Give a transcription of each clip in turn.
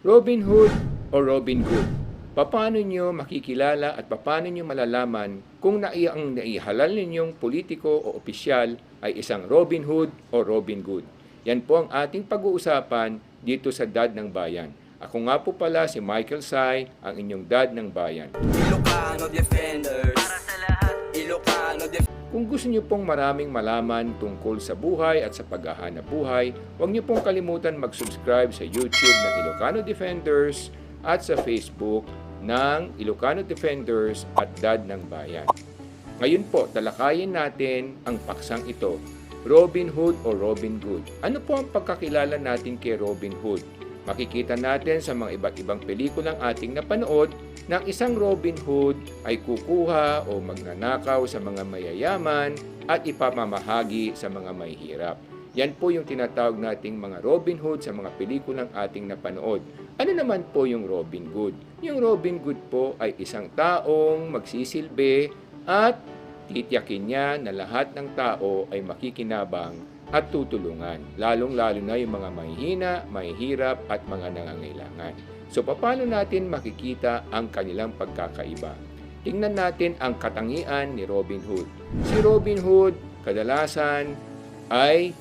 Robin Hood o Robin Good? Paano nyo makikilala at paano nyo malalaman kung ang naihalal ninyong politiko o opisyal ay isang Robin Hood o Robin Good? Yan po ang ating pag-uusapan dito sa Dad ng Bayan. Ako nga po pala si Michael Sai, ang inyong Dad ng Bayan. Ilocano Defenders. Para sa lahat. Ilocano Defenders. Kung gusto niyo pong maraming malaman tungkol sa buhay at sa paghahanap buhay, huwag niyo pong kalimutan mag-subscribe sa YouTube ng Ilocano Defenders at sa Facebook ng Ilocano Defenders at Dad ng Bayan. Ngayon po, talakayin natin ang paksang ito, Robin Hood o Robin Good. Ano po ang pagkakilala natin kay Robin Hood? Makikita natin sa mga iba't ibang pelikulang ating napanood na ang isang Robin Hood ay kukuha o magnanakaw sa mga mayayaman at ipamamahagi sa mga mahihirap. Yan po yung tinatawag nating mga Robin Hood sa mga pelikulang ating napanood. Ano naman po yung Robin Good? Yung Robin Good po ay isang taong magsisilbi at titiyakin niya na lahat ng tao ay makikinabang at tutulungan, lalong-lalo na yung mga mahihina, mahihirap at mga nangangailangan. So, paano natin makikita ang kanilang pagkakaiba? Tingnan natin ang katangian ni Robin Hood. Si Robin Hood, kadalasan ay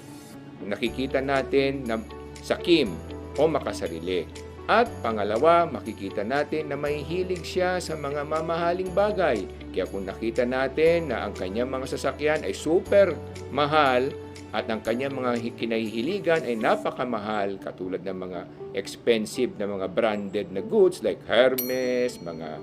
nakikita natin na sakim o makasarili. At pangalawa, makikita natin na may hilig siya sa mga mamahaling bagay. Kaya kung nakita natin na ang kanyang mga sasakyan ay super mahal, at ang kanyang mga kinahihiligan ay napakamahal, katulad ng mga expensive na mga branded na goods like Hermes, mga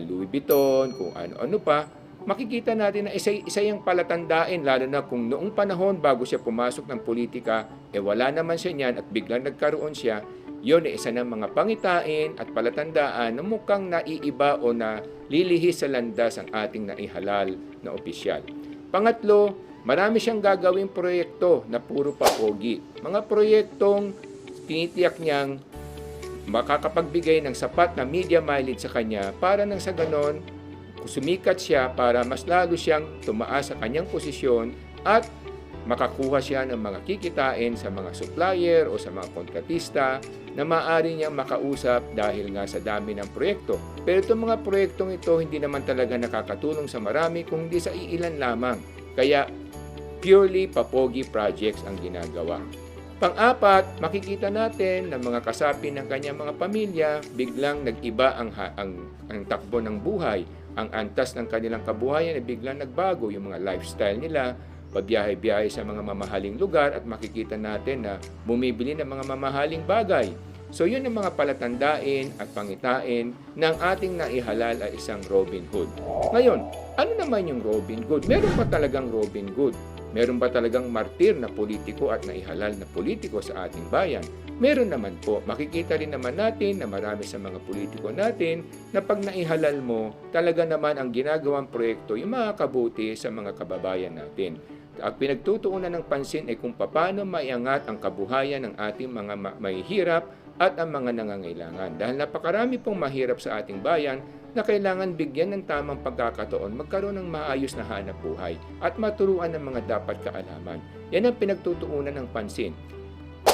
Louis Vuitton, kung ano-ano pa, makikita natin na isa yung palatandain, lalo na kung noong panahon bago siya pumasok ng politika, wala naman siya niyan at biglang nagkaroon siya, yun ay isa ng mga pangitain at palatandaan na mukhang naiiba o na lilihis sa landas ang ating naihalal na opisyal. Pangatlo, marami siyang gagawing proyekto na puro papogi. Mga proyektong tinitiyak niyang makakapagbigay ng sapat na media mileage sa kanya para nang sa ganon, sumikat siya para mas lalo siyang tumaas sa kanyang posisyon at makakuha siya ng mga kikitain sa mga supplier o sa mga kontratista na maaari niyang makausap dahil nga sa dami ng proyekto. Pero itong mga proyektong ito hindi naman talaga nakakatulong sa marami kung hindi sa iilan lamang. Kaya purely papogi projects ang ginagawa. Pang-apat, makikita natin na mga kasapi ng kanyang mga pamilya biglang nag-iba ang takbo ng buhay. Ang antas ng kanilang kabuhayan ay biglang nagbago. Yung mga lifestyle nila, pabiyahe-biyahe sa mga mamahaling lugar at makikita natin na bumibili ng mga mamahaling bagay. So yun ang mga palatandain at pangitain ng ating naihalal ay isang Robin Hood. Ngayon, ano naman yung Robin Good? Meron ba talagang Robin Good? Meron ba talagang martir na politiko at naihalal na politiko sa ating bayan? Meron naman po. Makikita rin naman natin na marami sa mga politiko natin na pag naihalal mo, talaga naman ang ginagawang proyekto yung makakabuti sa mga kababayan natin. Ang pinagtutuunan ng pansin ay kung paano maiangat ang kabuhayan ng ating mga mahihirap at ang mga nangangailangan. Dahil napakarami pong mahirap sa ating bayan na kailangan bigyan ng tamang pagkakataon magkaroon ng maayos na hanap buhay at maturuan ng mga dapat kaalaman. Yan ang pinagtutuunan ng pansin.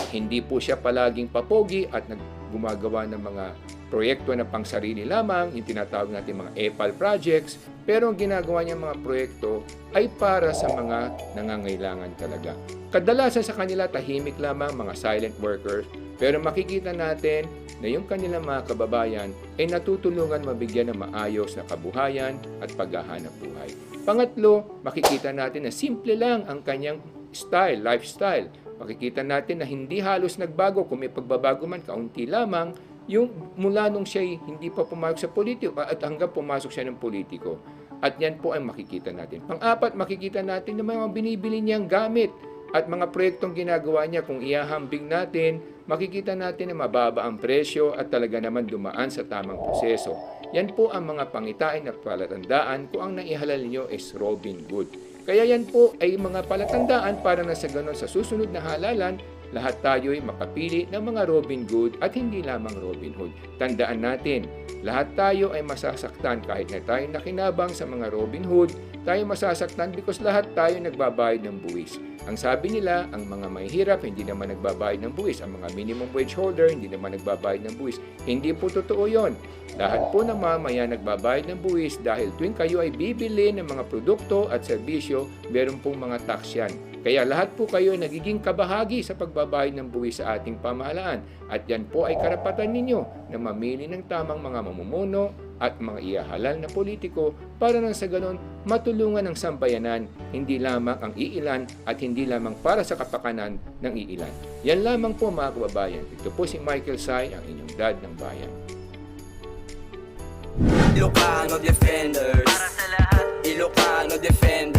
Hindi po siya palaging papogi at gumagawa ng mga proyekto na pangsarili lamang, yung tinatawag natin mga EPAL projects, pero ang ginagawa niya mga proyekto ay para sa mga nangangailangan talaga. Kadalasan sa kanila tahimik lamang, mga silent workers, pero makikita natin na yung kanilang mga kababayan ay natutulungan mabigyan ng maayos na kabuhayan at paghahanap buhay. Pangatlo, makikita natin na simple lang ang kanyang style, lifestyle. Makikita natin na hindi halos nagbago, kung may pagbabago man, kaunti lamang, yung mula nung siya hindi pa pumasok sa politiko at hanggang pumasok siya ng politiko. At yan po ay makikita natin. Pang-apat, makikita natin na mga binibili niyang gamit at mga proyektong ginagawa niya. Kung ihahambing natin, makikita natin na mababa ang presyo at talaga naman dumaan sa tamang proseso. Yan po ang mga pangitain at palatandaan kung ang naihalal niyo is Robin Good. Kaya yan po ay mga palatandaan para na sa ganon sa susunod na halalan, lahat tayo'y makapili ng mga Robin Good at hindi lamang Robin Hood. Tandaan natin, Lahat tayo ay masasaktan kahit na tayo nakinabang sa mga Robin Hood, tayo masasaktan because lahat tayo nagbabayad ng buwis. Ang sabi nila, ang mga mahihirap hindi naman nagbabayad ng buwis. Ang mga minimum wage holder hindi naman nagbabayad ng buwis. Hindi po totoo yon. Lahat po ng mamamayan nagbabayad ng buwis dahil tuwing kayo ay bibili ng mga produkto at serbisyo, meron pong mga tax yan. Kaya lahat po kayo ay nagiging kabahagi sa pagbabayad ng buwis sa ating pamahalaan. At yan po ay karapatan ninyo na mamili ng tamang mga mamumuno at mga ihahalal na politiko para nang sa ganon matulungan ang sambayanan, hindi lamang ang iilan at hindi lamang para sa kapakanan ng iilan. Yan lamang po mga kababayan. Ito po si Michael Sai, ang inyong dad ng bayan. Ilocano Defenders. Para sa lahat. Ilocano Defenders.